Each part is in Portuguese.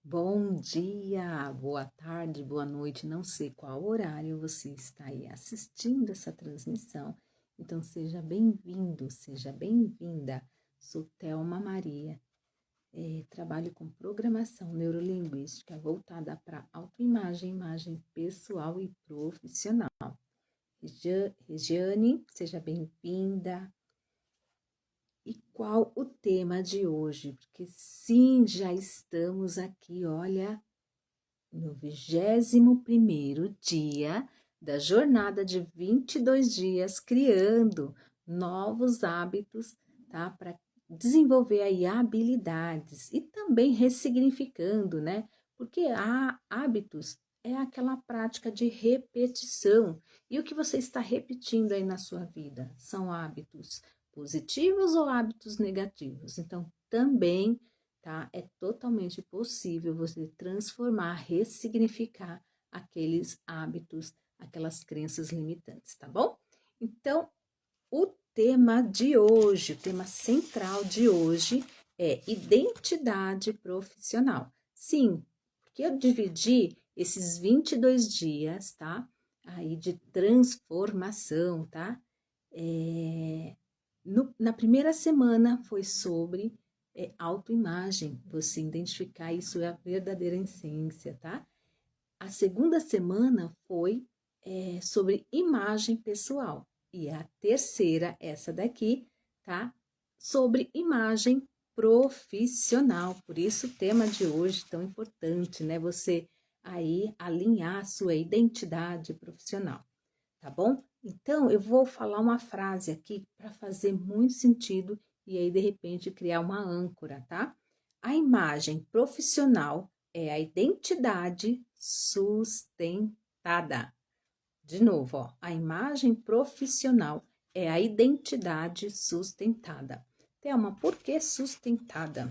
Bom dia, boa tarde, boa noite, não sei qual horário você está aí assistindo essa transmissão, então seja bem-vindo, seja bem-vinda. Sou Thelma Maria, trabalho com programação neurolinguística voltada para autoimagem, imagem pessoal e profissional. Regiane, seja bem-vinda. E qual o tema de hoje? Porque sim, já estamos aqui, olha, no 21º dia da jornada de 22 dias, criando novos hábitos, tá? Para desenvolver aí habilidades e também ressignificando, né? Porque há hábitos é aquela prática de repetição. E o que você está repetindo aí na sua vida? São hábitos positivos ou hábitos negativos? Então, também, tá? É totalmente possível você transformar, ressignificar aqueles hábitos, aquelas crenças limitantes, tá bom? Então, o tema de hoje, o tema central de hoje é identidade profissional. Sim, porque eu dividi esses 22 dias, tá? Aí de transformação, tá? Na primeira semana foi sobre autoimagem, você identificar isso é a verdadeira essência, tá? A segunda semana foi sobre imagem pessoal. E a terceira, essa daqui, tá? Sobre imagem profissional. Por isso o tema de hoje tão importante, né? Você aí alinhar a sua identidade profissional, tá bom? Então, eu vou falar uma frase aqui para fazer muito sentido e aí, de repente, criar uma âncora, tá? A imagem profissional é a identidade sustentada. De novo, ó, a imagem profissional é a identidade sustentada. Thelma, por que sustentada?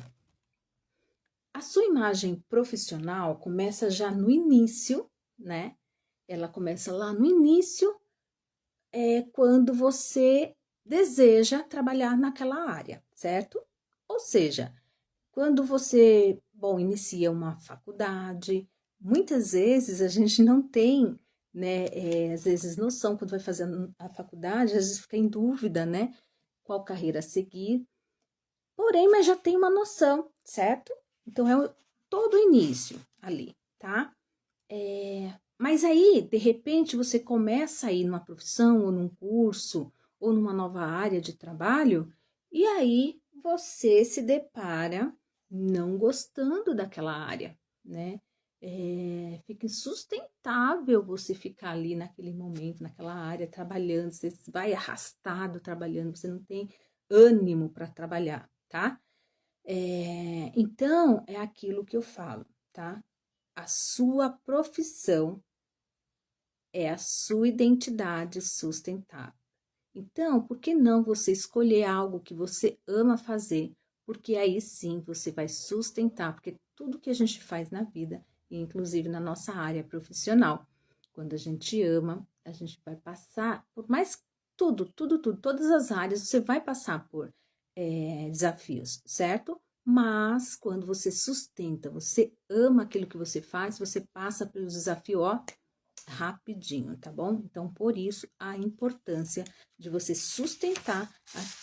A sua imagem profissional começa já no início, né? Ela começa lá no início quando você deseja trabalhar naquela área, certo? Ou seja, quando você, bom, inicia uma faculdade, muitas vezes a gente não tem, né, às vezes noção quando vai fazer a faculdade, às vezes fica em dúvida, né, qual carreira seguir, porém, mas já tem uma noção, certo? Então, todo o início ali, tá? Mas aí, de repente, você começa a ir numa profissão, ou num curso, ou numa nova área de trabalho, e aí você se depara não gostando daquela área, né? Fica insustentável você ficar ali naquele momento, naquela área, trabalhando, você vai arrastado trabalhando, você não tem ânimo para trabalhar, tá? Então, é aquilo que eu falo, tá? A sua profissão é a sua identidade sustentável. Então, por que não você escolher algo que você ama fazer? Porque aí sim você vai sustentar, porque tudo que a gente faz na vida, inclusive na nossa área profissional, quando a gente ama, a gente vai passar por mais tudo, todas as áreas você vai passar por desafios, certo? Mas quando você sustenta, você ama aquilo que você faz, você passa pelo desafio, ó, rapidinho, tá bom? Então, por isso, a importância de você sustentar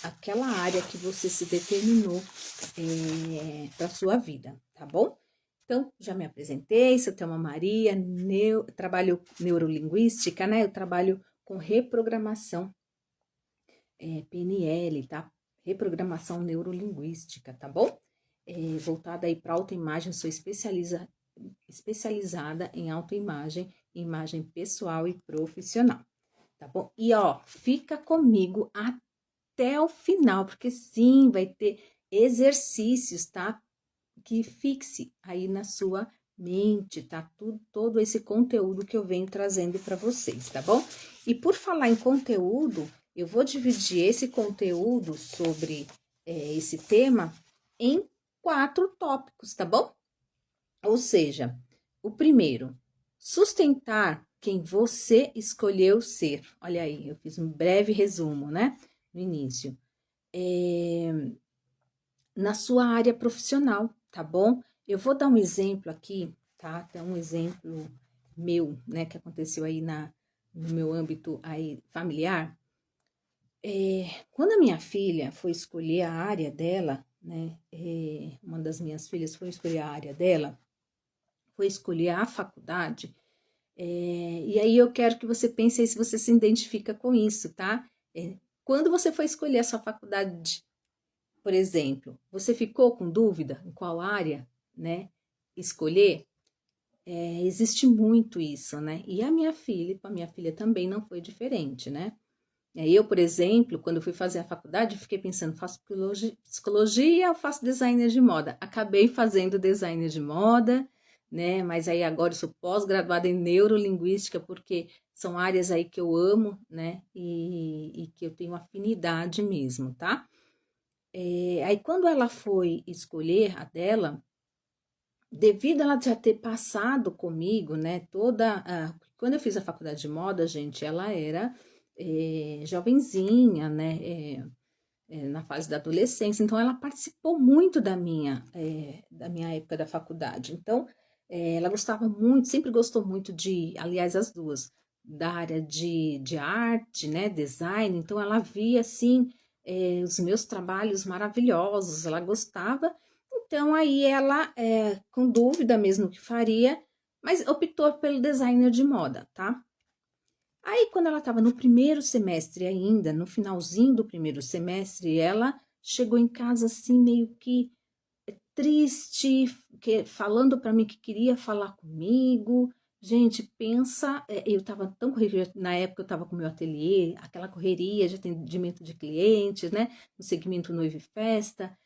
aquela área que você se determinou para sua vida, tá bom? Então, já me apresentei, sou Thelma Maria, trabalho neurolinguística, né? Eu trabalho com reprogramação PNL, tá? Reprogramação neurolinguística, tá bom? Voltada aí para autoimagem, sou especializada em autoimagem, imagem pessoal e profissional, tá bom? E ó, fica comigo até o final, porque sim, vai ter exercícios, tá? Que fixe aí na sua mente, tá? Todo esse conteúdo que eu venho trazendo para vocês, tá bom? E por falar em conteúdo, eu vou dividir esse conteúdo sobre esse tema em 4 tópicos, tá bom? Ou seja, o primeiro, sustentar quem você escolheu ser. Olha aí, eu fiz um breve resumo, né? No início. Na sua área profissional, tá bom? Eu vou dar um exemplo aqui, tá? Até um exemplo meu, né, que aconteceu aí no meu âmbito aí familiar. Quando a minha filha foi escolher a área dela, né, uma das minhas filhas foi escolher a área dela, foi escolher a faculdade, e aí eu quero que você pense aí se você se identifica com isso, tá? Quando você foi escolher a sua faculdade, por exemplo, você ficou com dúvida em qual área, né, escolher? Existe muito isso, né? E a minha filha, com a minha filha também não foi diferente, né? Eu, por exemplo, quando fui fazer a faculdade, fiquei pensando, faço psicologia ou faço designer de moda? Acabei fazendo designer de moda, né? Mas aí agora eu sou pós-graduada em neurolinguística, porque são áreas aí que eu amo, né? E que eu tenho afinidade mesmo, tá? Aí quando ela foi escolher a dela, devido a ela já ter passado comigo, né, quando eu fiz a faculdade de moda, gente, ela era jovenzinha, né, na fase da adolescência, então ela participou muito da minha época da faculdade. Então, ela gostava muito, sempre gostou muito aliás, as duas, da área de arte, né, design, então ela via, assim, os meus trabalhos maravilhosos, ela gostava, então aí ela, com dúvida mesmo que faria, mas optou pelo designer de moda, tá? Aí, quando ela estava no primeiro semestre ainda, no finalzinho do primeiro semestre, ela chegou em casa assim, meio que triste, falando para mim que queria falar comigo. Gente, pensa, eu estava tão corrida, na época eu estava com o meu ateliê, aquela correria de atendimento de clientes, né, no segmento noiva e festa,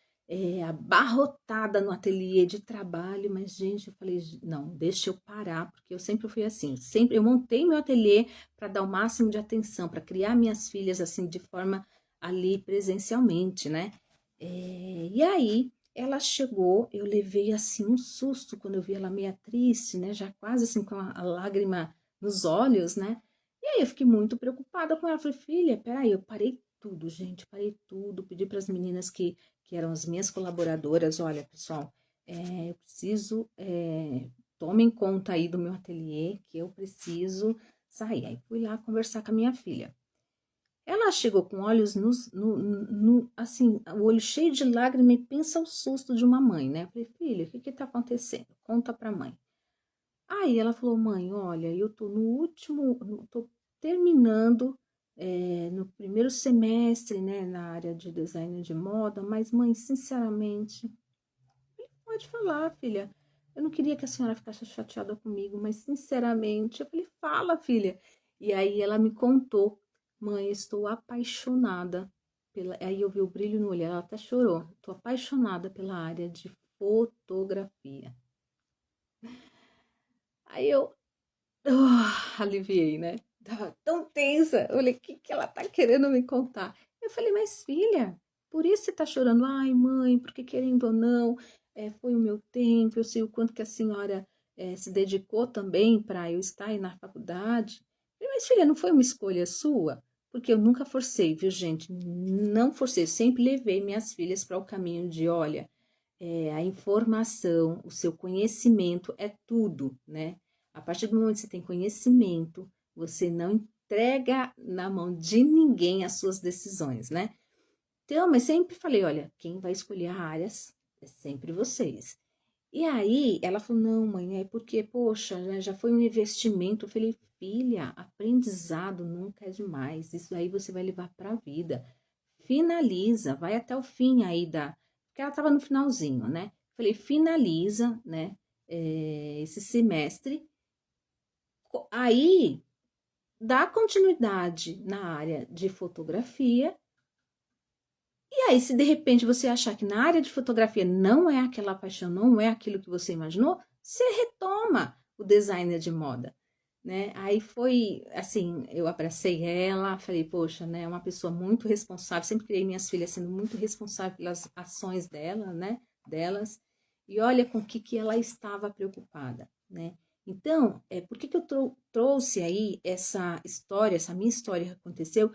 abarrotada no ateliê de trabalho, mas gente, eu falei, não, deixa eu parar, porque eu sempre fui assim, sempre eu montei meu ateliê para dar o máximo de atenção, para criar minhas filhas assim de forma ali presencialmente, né? E aí ela chegou, eu levei assim um susto quando eu vi ela meia triste, né? Já quase assim com a lágrima nos olhos, né? E aí eu fiquei muito preocupada com ela. Falei, filha, peraí, eu parei tudo, gente, parei tudo. Pedi para as meninas que eram as minhas colaboradoras, olha, pessoal, eu preciso, tomem conta aí do meu ateliê, que eu preciso sair. Aí fui lá conversar com a minha filha. Ela chegou com olhos assim, o olho cheio de lágrima e pensa o susto de uma mãe, né? Eu falei, filha, o que que tá acontecendo? Conta pra mãe. Aí ela falou, mãe, olha, eu tô tô terminando no primeiro semestre, né, na área de design de moda, mas mãe, sinceramente, pode falar, filha. Eu não queria que a senhora ficasse chateada comigo, mas sinceramente, eu falei, fala, filha. E aí ela me contou, mãe, estou apaixonada pela. Aí eu vi o brilho no olho, ela até chorou. Estou apaixonada pela área de fotografia. Aí eu aliviei, né? Tava tão tensa. Eu falei, o que que ela tá querendo me contar? Eu falei, mas filha, por isso você tá chorando? Ai, mãe, porque querendo ou não, foi o meu tempo, eu sei o quanto que a senhora se dedicou também para eu estar aí na faculdade. Eu falei, mas filha, não foi uma escolha sua? Porque eu nunca forcei, viu, gente? Não forcei, sempre levei minhas filhas para o caminho de, olha, a informação, o seu conhecimento é tudo, né? A partir do momento que você tem conhecimento, você não entrega na mão de ninguém as suas decisões, né? Então, mas sempre falei, olha, quem vai escolher áreas é sempre vocês. E aí ela falou, não, mãe, é porque, poxa, né, já foi um investimento. Eu falei, filha, aprendizado nunca é demais. Isso aí você vai levar para a vida. Finaliza, vai até o fim aí porque ela estava no finalzinho, né? Falei, finaliza, né, esse semestre. Aí, dá continuidade na área de fotografia. E aí, se de repente você achar que na área de fotografia não é aquela paixão, não é aquilo que você imaginou, você retoma o designer de moda, né? Aí foi assim, eu abracei ela, falei, poxa, né, é uma pessoa muito responsável, sempre criei minhas filhas sendo muito responsável pelas ações dela, né, delas. E olha com o que ela estava preocupada, né? Então, por que que eu trouxe aí essa história, essa minha história que aconteceu?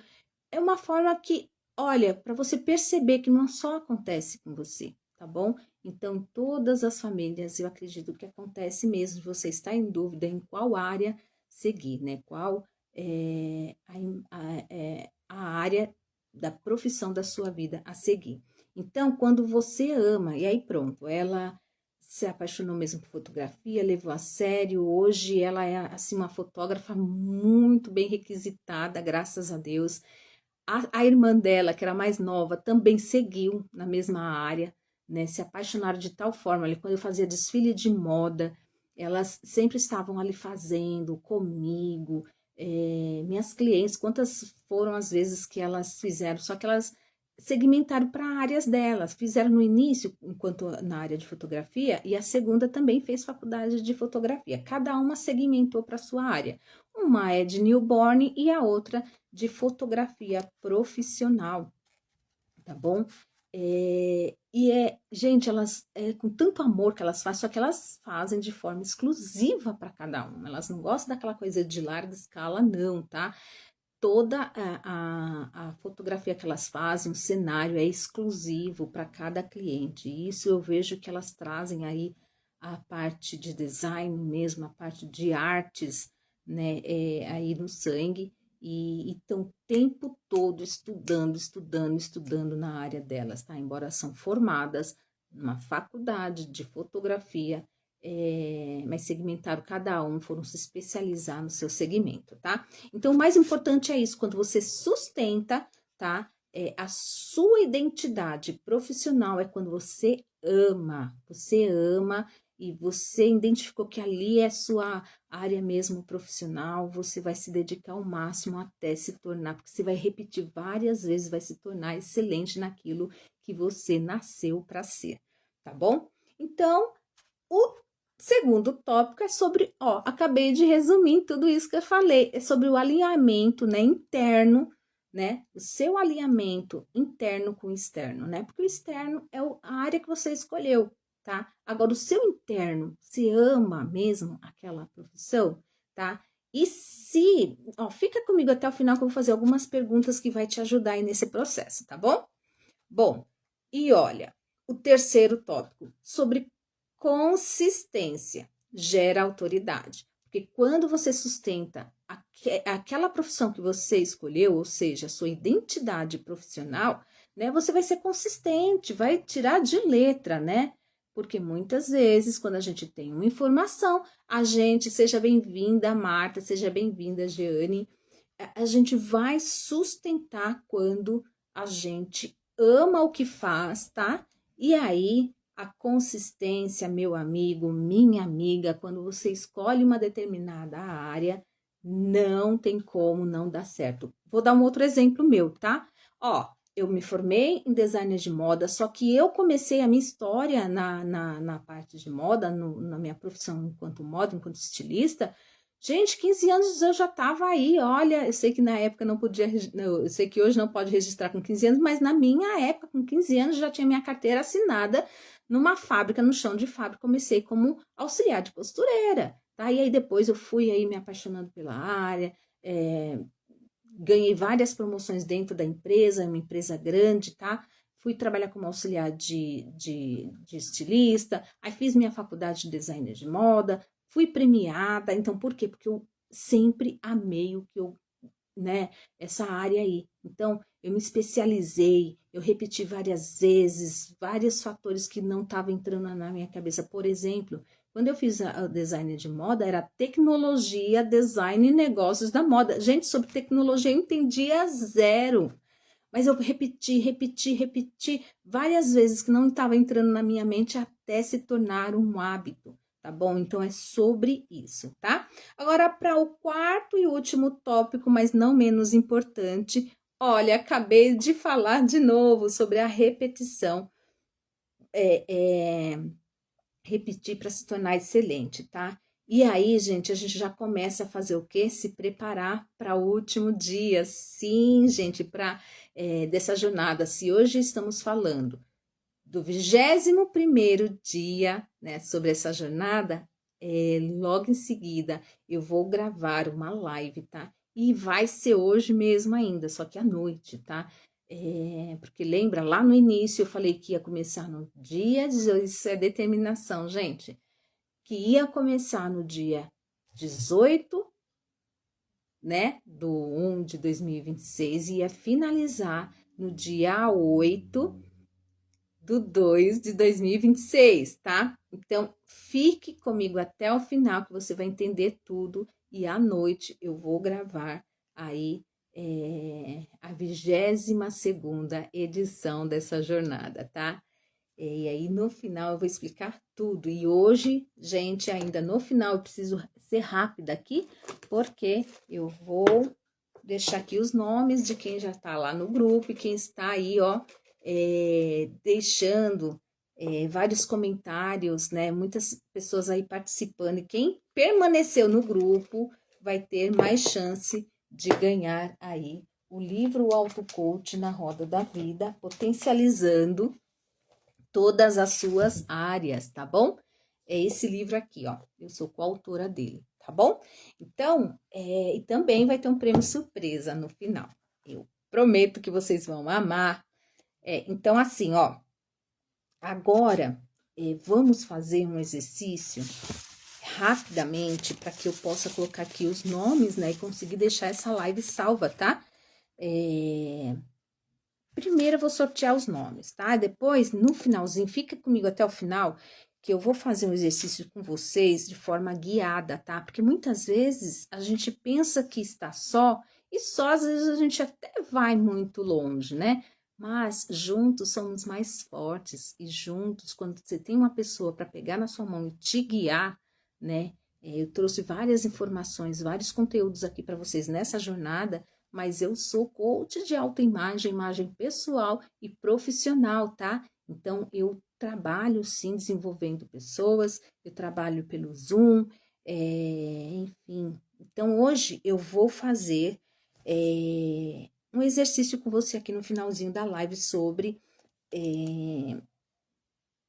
É uma forma que, olha, para você perceber que não só acontece com você, tá bom? Então, todas as famílias, eu acredito que acontece mesmo, você está em dúvida em qual área seguir, né? Qual é a área da profissão da sua vida a seguir. Então, quando você ama, e aí pronto, ela se apaixonou mesmo por fotografia, levou a sério, hoje ela é, assim, uma fotógrafa muito bem requisitada, graças a Deus. A irmã dela, que era mais nova, também seguiu na mesma área, né? Se apaixonaram de tal forma. Ali, quando eu fazia desfile de moda, elas sempre estavam ali fazendo comigo. Minhas clientes, quantas foram as vezes que elas fizeram, só que elas segmentaram para áreas delas. Fizeram no início, enquanto na área de fotografia, e a segunda também fez faculdade de fotografia. Cada uma segmentou para sua área. Uma é de newborn e a outra de fotografia profissional, tá bom? Gente, elas, com tanto amor que elas fazem, só que elas fazem de forma exclusiva para cada uma. Elas não gostam daquela coisa de larga escala, não, tá? Toda a fotografia que elas fazem, o cenário é exclusivo para cada cliente. E isso eu vejo que elas trazem aí a parte de design mesmo, a parte de artes, né, aí no sangue. E estão o tempo todo estudando, estudando, estudando na área delas, tá? Embora são formadas numa faculdade de fotografia, mas segmentaram cada um, foram se especializar no seu segmento, tá? Então, o mais importante é isso, quando você sustenta, tá? A sua identidade profissional é quando você ama e você identificou que ali é sua área mesmo profissional, você vai se dedicar ao máximo até se tornar, porque você vai repetir várias vezes, vai se tornar excelente naquilo que você nasceu para ser, tá bom? Então, o segundo tópico é sobre, acabei de resumir tudo isso que eu falei, é sobre o alinhamento, né, interno, né, o seu alinhamento interno com o externo, né, porque o externo é a área que você escolheu, tá? Agora, o seu interno, você ama mesmo aquela profissão, tá? E se, fica comigo até o final que eu vou fazer algumas perguntas que vai te ajudar aí nesse processo, tá bom? Bom, e olha, o terceiro tópico, sobre consistência, gera autoridade. Porque quando você sustenta aquela profissão que você escolheu, ou seja, a sua identidade profissional, né, você vai ser consistente, vai tirar de letra, né? Porque muitas vezes, quando a gente tem uma informação, a gente, seja bem-vinda, Marta, seja bem-vinda, Jeane, a gente vai sustentar quando a gente ama o que faz, tá? E aí, a consistência, meu amigo, minha amiga, quando você escolhe uma determinada área, não tem como não dar certo. Vou dar um outro exemplo meu, tá? Eu me formei em design de moda, só que eu comecei a minha história na parte de moda, na minha profissão enquanto moda, enquanto estilista. Gente, 15 anos eu já estava aí, olha, eu sei que na época não podia, eu sei que hoje não pode registrar com 15 anos, mas na minha época, com 15 anos, já tinha minha carteira assinada numa fábrica, no chão de fábrica, comecei como auxiliar de costureira, tá? E aí depois eu fui aí me apaixonando pela área, ganhei várias promoções dentro da empresa, uma empresa grande, tá? Fui trabalhar como auxiliar de estilista, aí fiz minha faculdade de designer de moda, fui premiada, então por quê? Porque eu sempre amei o que eu, né, essa área aí. Então, eu me especializei, eu repeti várias vezes, vários fatores que não estavam entrando na minha cabeça. Por exemplo, quando eu fiz o design de moda, era tecnologia, design e negócios da moda. Gente, sobre tecnologia eu entendia zero. Mas eu repeti várias vezes que não estava entrando na minha mente até se tornar um hábito, tá bom? Então é sobre isso, tá? Agora, para o quarto e último tópico, mas não menos importante, olha, acabei de falar de novo sobre a repetição. Repetir para se tornar excelente, tá? E aí, gente, a gente já começa a fazer o quê? Se preparar para o último dia. Sim, gente, para dessa jornada. Se hoje estamos falando do 21º dia, né, sobre essa jornada, logo em seguida eu vou gravar uma live, tá? E vai ser hoje mesmo ainda, só que à noite, tá? Porque lembra, lá no início eu falei que ia começar no dia, isso é determinação, gente, que ia começar no dia 18, né, do 1 de 2026 e ia finalizar no dia 8 do 2 de 2026, tá? Então, fique comigo até o final que você vai entender tudo e à noite eu vou gravar aí a 22ª edição dessa jornada, tá? E aí no final eu vou explicar tudo. E hoje, gente, ainda no final eu preciso ser rápida aqui, porque eu vou deixar aqui os nomes de quem já tá lá no grupo e quem está aí, ó, deixando vários comentários, né? Muitas pessoas aí participando. E quem permaneceu no grupo vai ter mais chance de ganhar aí o livro Auto Coach na Roda da Vida, potencializando todas as suas áreas, tá bom? É esse livro aqui, ó. Eu sou coautora dele, tá bom? Então, e também vai ter um prêmio surpresa no final. Eu prometo que vocês vão amar. Então, assim, ó. Agora, vamos fazer um exercício rapidamente para que eu possa colocar aqui os nomes, né? E conseguir deixar essa live salva, tá? Primeiro eu vou sortear os nomes, tá? Depois, no finalzinho, fica comigo até o final, que eu vou fazer um exercício com vocês de forma guiada, tá? Porque muitas vezes a gente pensa que está só, e só às vezes a gente até vai muito longe, né? Mas juntos somos mais fortes, e juntos, quando você tem uma pessoa para pegar na sua mão e te guiar, né? Eu trouxe várias informações, vários conteúdos aqui para vocês nessa jornada, mas eu sou coach de autoimagem, imagem pessoal e profissional, tá? Então, eu trabalho sim desenvolvendo pessoas, eu trabalho pelo Zoom, enfim. Então, hoje eu vou fazer um exercício com você aqui no finalzinho da live sobre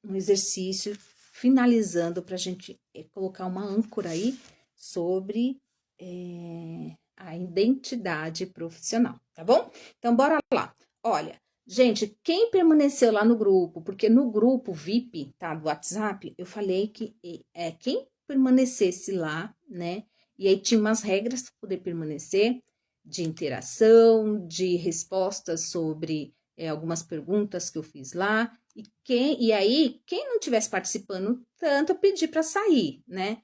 um exercício finalizando para a gente colocar uma âncora aí sobre a identidade profissional, tá bom? Então, bora lá. Olha, gente, quem permaneceu lá no grupo, porque no grupo VIP, tá, do WhatsApp, eu falei que quem permanecesse lá, né, e aí tinha umas regras para poder permanecer, de interação, de respostas sobre algumas perguntas que eu fiz lá, e aí, quem não estivesse participando tanto, eu pedi para sair, né?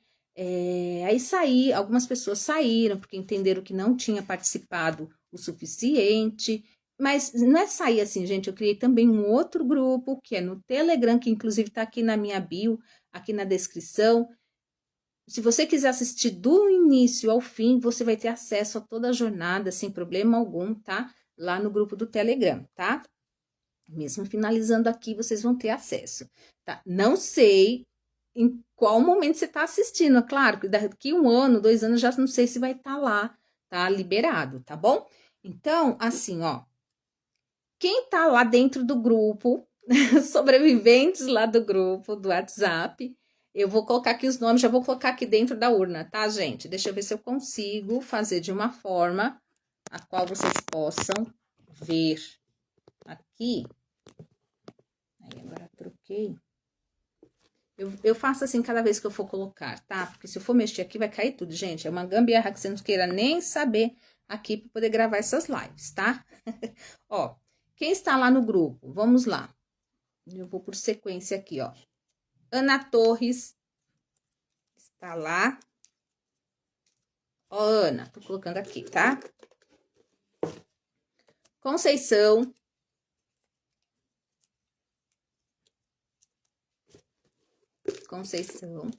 Aí algumas pessoas saíram porque entenderam que não tinha participado o suficiente, mas não é sair assim, gente. Eu criei também um outro grupo que é no Telegram, que inclusive está aqui na minha bio, aqui na descrição. Se você quiser assistir do início ao fim, você vai ter acesso a toda a jornada sem problema algum, tá? Lá no grupo do Telegram, tá? Mesmo finalizando aqui, vocês vão ter acesso, tá? Não sei em qual momento você está assistindo, é claro que daqui 1 ano, 2 anos, já não sei se vai estar lá, tá? Liberado, tá bom? Então, assim, ó, quem tá lá dentro do grupo, sobreviventes lá do grupo, do WhatsApp, eu vou colocar aqui os nomes, já vou colocar aqui dentro da urna, tá, gente? Deixa eu ver se eu consigo fazer de uma forma a qual vocês possam ver aqui. Aí, agora troquei. Eu faço assim cada vez que eu for colocar, tá? Porque se eu for mexer aqui, vai cair tudo, gente. É uma gambiarra que você não queira nem saber aqui para poder gravar essas lives, tá? Ó, quem está lá no grupo? Vamos lá. Eu vou por sequência aqui, ó. Ana Torres está lá. Ó, Ana, tô colocando aqui, tá? Conceição. Conceição.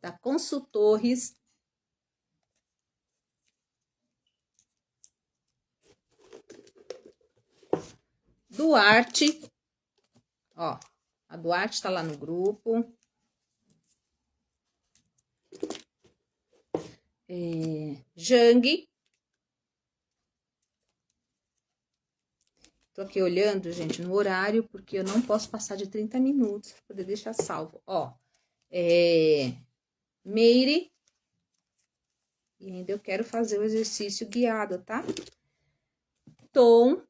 Da Consultores. Duarte. Ó, a Duarte tá lá no grupo. Jang. Tô aqui olhando, gente, no horário, porque eu não posso passar de 30 minutos para poder deixar salvo. Ó, Meire. E ainda eu quero fazer o exercício guiado, tá? Tom.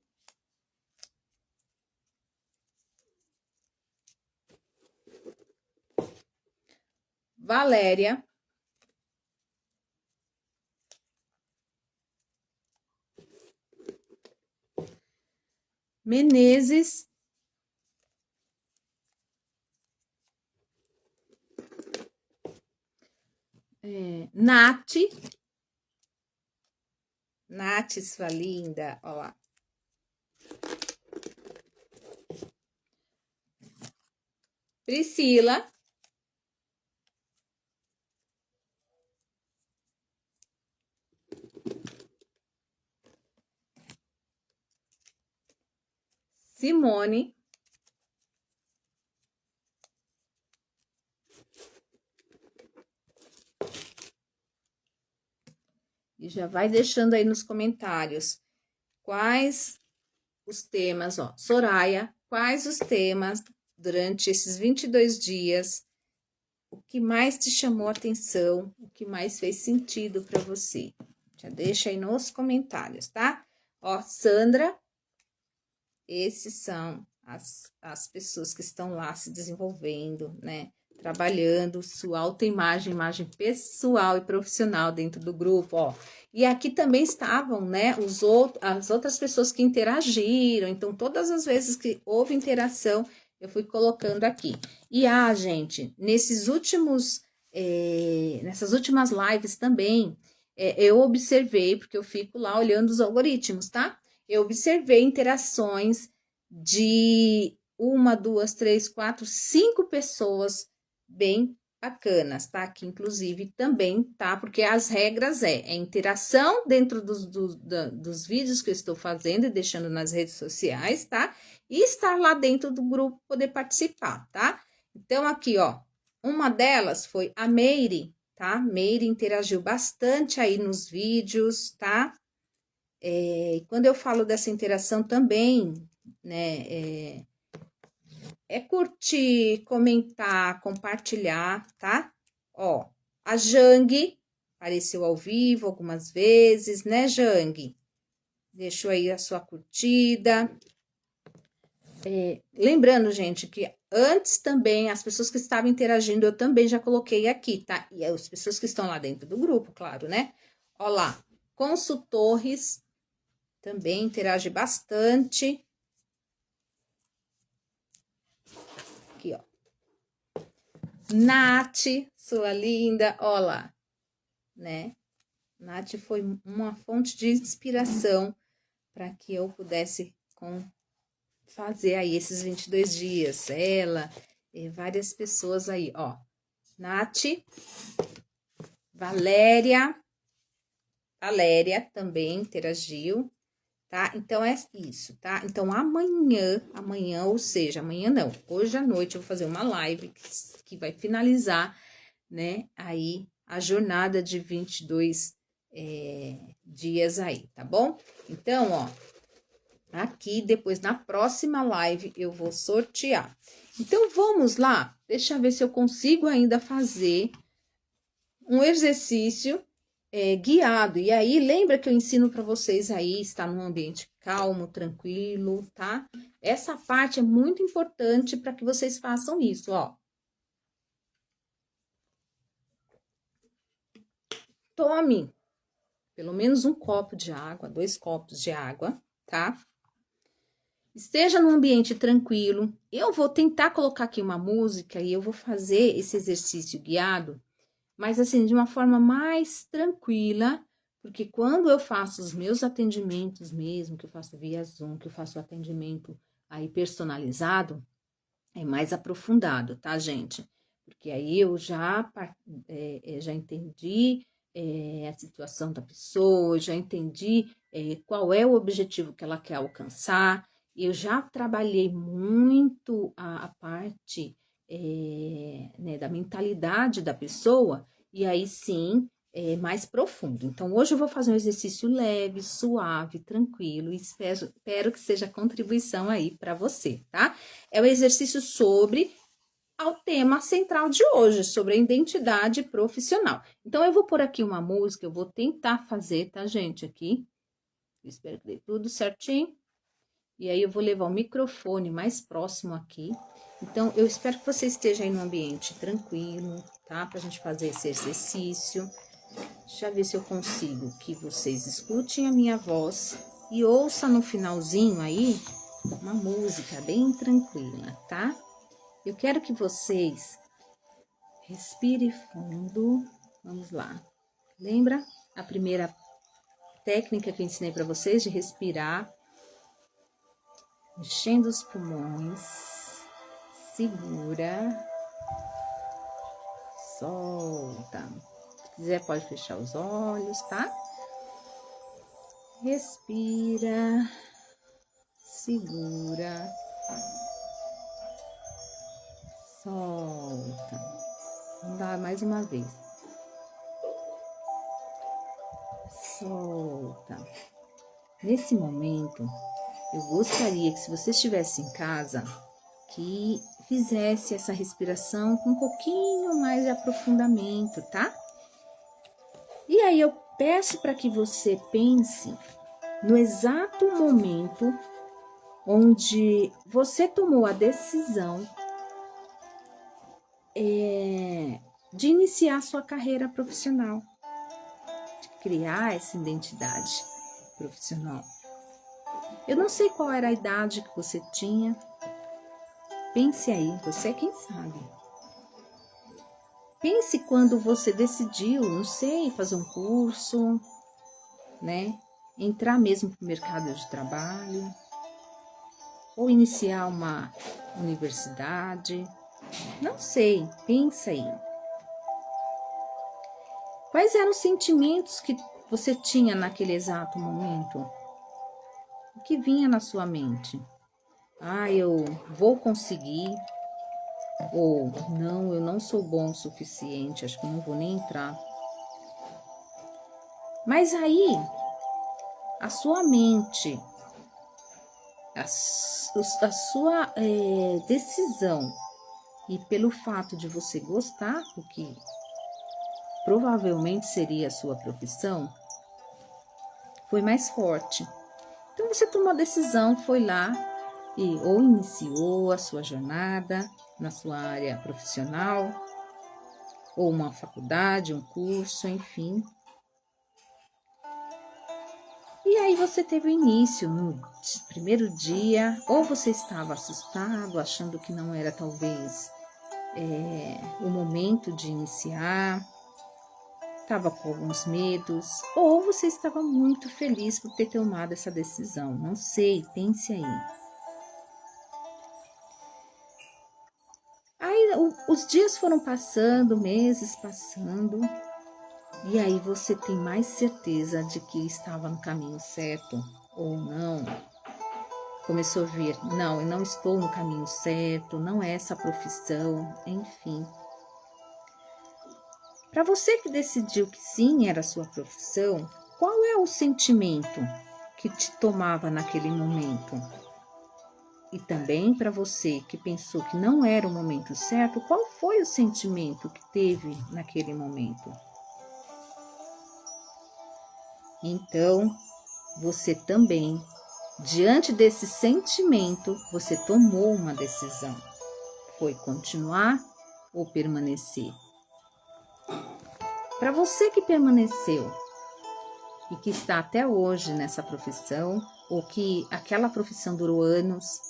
Valéria. Menezes. Nath. Nath, sua linda, ó lá. Priscila. Simone. E já vai deixando aí nos comentários quais os temas, ó. Soraya, quais os temas durante esses 22 dias, o que mais te chamou a atenção, o que mais fez sentido para você? Já deixa aí nos comentários, tá? Ó, Sandra, esses são as pessoas que estão lá se desenvolvendo, né? Trabalhando sua autoimagem, imagem pessoal e profissional dentro do grupo, ó. E aqui também estavam, né, as outras pessoas que interagiram. Então, todas as vezes que houve interação, eu fui colocando aqui. E, gente, nessas últimas lives também, eu observei, porque eu fico lá olhando os algoritmos, tá? Eu observei interações de 1, 2, 3, 4, 5 pessoas bem bacanas, tá? Que inclusive também, tá? Porque as regras é interação dentro dos vídeos que eu estou fazendo e deixando nas redes sociais, tá? E estar lá dentro do grupo, poder participar, tá? Então, aqui, ó, uma delas foi a Meire, tá? Meire interagiu bastante aí nos vídeos, tá? Quando eu falo dessa interação também, né, curtir, comentar, compartilhar, tá? Ó, a Jang apareceu ao vivo algumas vezes, né, Jang? Deixou aí a sua curtida. Lembrando, gente, que antes também, as pessoas que estavam interagindo, eu também já coloquei aqui, tá? E as pessoas que estão lá dentro do grupo, claro, né? Ó lá, Consultores também interage bastante. Aqui, ó. Nath, sua linda, ó lá, né? Nath foi uma fonte de inspiração para que eu pudesse fazer aí esses 22 dias. Ela e várias pessoas aí, ó. Nath, Valéria também interagiu, tá? Então, é isso, tá? Então, amanhã, ou seja, amanhã não, hoje à noite eu vou fazer uma live que vai finalizar, né, aí a jornada de 22 dias aí, tá bom? Então, ó, aqui depois na próxima live eu vou sortear. Então, vamos lá, deixa eu ver se eu consigo ainda fazer um exercício guiado. E aí, lembra que eu ensino para vocês aí estar num ambiente calmo, tranquilo, tá? Essa parte é muito importante para que vocês façam isso, ó. Tome pelo menos 1 copo de água, 2 copos de água, tá? Esteja num ambiente tranquilo. Eu vou tentar colocar aqui uma música e eu vou fazer esse exercício guiado, mas assim, de uma forma mais tranquila, porque quando eu faço os meus atendimentos mesmo, que eu faço via Zoom, que eu faço o atendimento aí personalizado, é mais aprofundado, tá, gente? Porque aí eu já entendi a situação da pessoa, já entendi qual é o objetivo que ela quer alcançar, eu já trabalhei muito a parte né, da mentalidade da pessoa, e aí sim é mais profundo. Então, hoje eu vou fazer um exercício leve, suave, tranquilo, e espero que seja contribuição aí para você, tá? É um exercício sobre ao tema central de hoje, sobre a identidade profissional. Então, eu vou pôr aqui uma música, eu vou tentar fazer, tá, gente? Aqui. Eu espero que dê tudo certinho. E aí, eu vou levar o microfone mais próximo aqui. Então, eu espero que você esteja aí num ambiente tranquilo, tá? Pra gente fazer esse exercício. Deixa eu ver se eu consigo que vocês escutem a minha voz e ouçam no finalzinho aí uma música bem tranquila, tá? Eu quero que vocês respirem fundo. Vamos lá. Lembra a primeira técnica que eu ensinei para vocês de respirar? Enchendo os pulmões. Segura. Solta. Se quiser, pode fechar os olhos, tá? Respira. Segura. Solta. Vamos lá mais uma vez. Solta. Nesse momento, eu gostaria que, se você estivesse em casa, que fizesse essa respiração com um pouquinho mais de aprofundamento, tá? E aí eu peço para que você pense no exato momento onde você tomou a decisão de iniciar sua carreira profissional, de criar essa identidade profissional. Eu não sei qual era a idade que você tinha. Pense aí, você é quem sabe. Pense quando você decidiu, não sei, fazer um curso, né? Entrar mesmo para o mercado de trabalho, ou iniciar uma universidade, não sei, pensa aí. Quais eram os sentimentos que você tinha naquele exato momento? O que vinha na sua mente? Ah, eu vou conseguir, ou não, eu não sou bom o suficiente, acho que não vou nem entrar. Mas aí, a sua mente, a sua decisão, e pelo fato de você gostar do que provavelmente seria a sua profissão, foi mais forte. Então você tomou a decisão, foi lá e ou iniciou a sua jornada na sua área profissional, ou uma faculdade, um curso, enfim. E aí você teve o início no primeiro dia, ou você estava assustado, achando que não era talvez o momento de iniciar, estava com alguns medos, ou você estava muito feliz por ter tomado essa decisão. Não sei, pense aí. Aí os dias foram passando, meses passando, e aí você tem mais certeza de que estava no caminho certo ou não. Começou a ver, não, eu não estou no caminho certo, não é essa profissão, enfim. Para você que decidiu que sim, era a sua profissão, qual é o sentimento que te tomava naquele momento? E também para você que pensou que não era o momento certo, qual foi o sentimento que teve naquele momento? Então, você também, diante desse sentimento, você tomou uma decisão. Foi continuar ou permanecer? Para você que permaneceu e que está até hoje nessa profissão, ou que aquela profissão durou anos,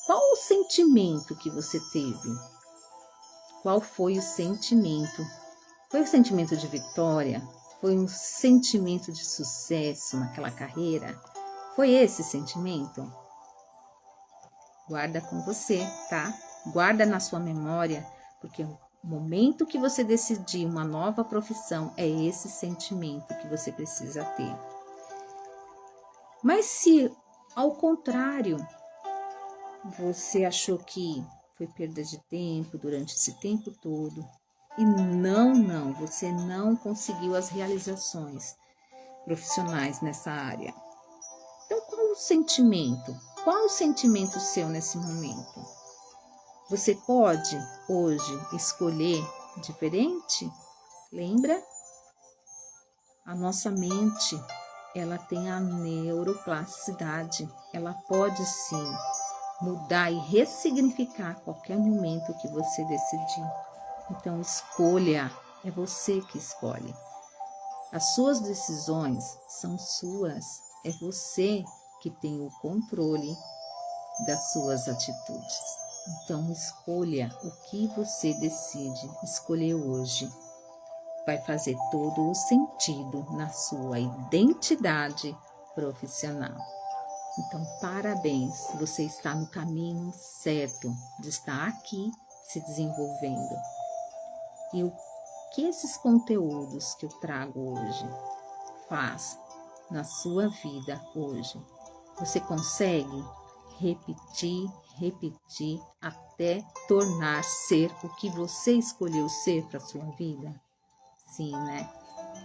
qual o sentimento que você teve? Qual foi o sentimento? Foi o sentimento de vitória? Foi um sentimento de sucesso naquela carreira? Foi esse sentimento? Guarda com você, tá? Guarda na sua memória, porque o momento que você decidir uma nova profissão é esse sentimento que você precisa ter. Mas se, ao contrário, você achou que foi perda de tempo durante esse tempo todo e você não conseguiu as realizações profissionais nessa área. Então, qual o sentimento? Qual o sentimento seu nesse momento? Você pode hoje escolher diferente? Lembra? A nossa mente, ela tem a neuroplasticidade. Ela pode sim mudar e ressignificar a qualquer momento que você decidir. Então, escolha, é você que escolhe. As suas decisões são suas, é você que tem o controle das suas atitudes. Então, escolha o que você decide escolher hoje. Vai fazer todo o sentido na sua identidade profissional. Então, parabéns, você está no caminho certo de estar aqui se desenvolvendo. E o que esses conteúdos que eu trago hoje faz na sua vida hoje? Você consegue repetir até tornar ser o que você escolheu ser para sua vida? Sim, né?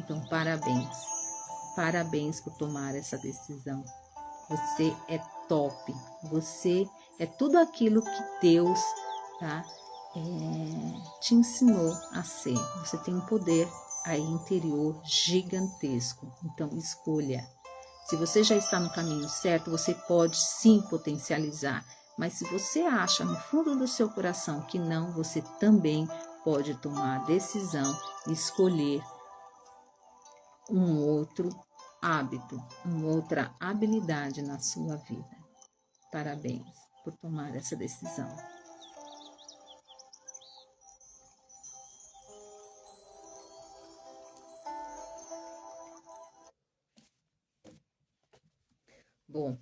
Então, parabéns. Parabéns por tomar essa decisão. Você é top. Você é tudo aquilo que Deus, tá? Te ensinou a ser. Você tem um poder aí interior gigantesco. Então, escolha. Se você já está no caminho certo, você pode sim potencializar. Mas se você acha no fundo do seu coração que não, você também pode tomar a decisão e escolher um outro hábito, uma outra habilidade na sua vida. Parabéns por tomar essa decisão. Bom,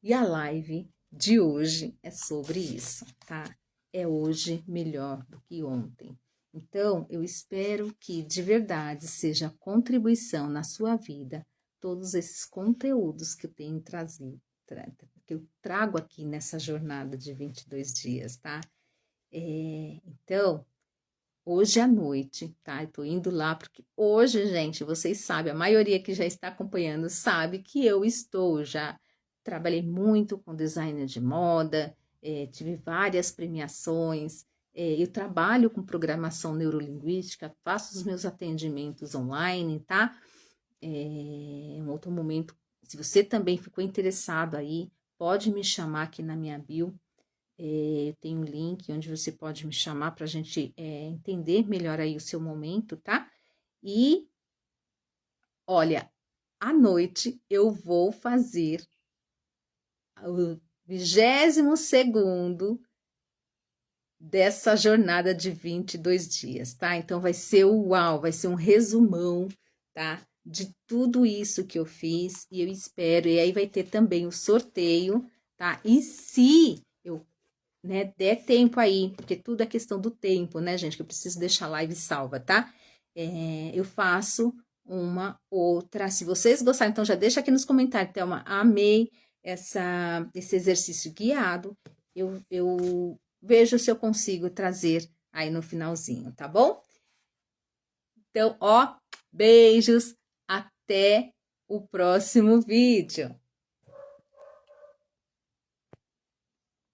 e a live de hoje é sobre isso, tá? É hoje melhor do que ontem. Então, eu espero que de verdade seja contribuição na sua vida todos esses conteúdos que eu tenho trazido, que eu trago aqui nessa jornada de 22 dias, tá? Então, hoje à noite, tá? Eu tô indo lá porque hoje, gente, vocês sabem, a maioria que já está acompanhando sabe que eu já trabalhei muito com designer de moda, tive várias premiações, eu trabalho com programação neurolinguística, faço os meus atendimentos online, tá? Um outro momento, se você também ficou interessado aí, pode me chamar aqui na minha bio. Eu tenho um link onde você pode me chamar para a gente entender melhor aí o seu momento, tá? E olha, à noite eu vou fazer o 22º dessa jornada de 22 dias, tá? Então vai ser vai ser um resumão, tá? De tudo isso que eu fiz e eu espero, e aí vai ter também o sorteio, tá? E se eu der tempo aí, porque tudo é questão do tempo, né, gente? Que eu preciso deixar a live salva, tá? Eu faço uma outra. Se vocês gostarem, então já deixa aqui nos comentários, Thelma. Amei esse exercício guiado. Eu vejo se eu consigo trazer aí no finalzinho, tá bom? Então, beijos, até o próximo vídeo.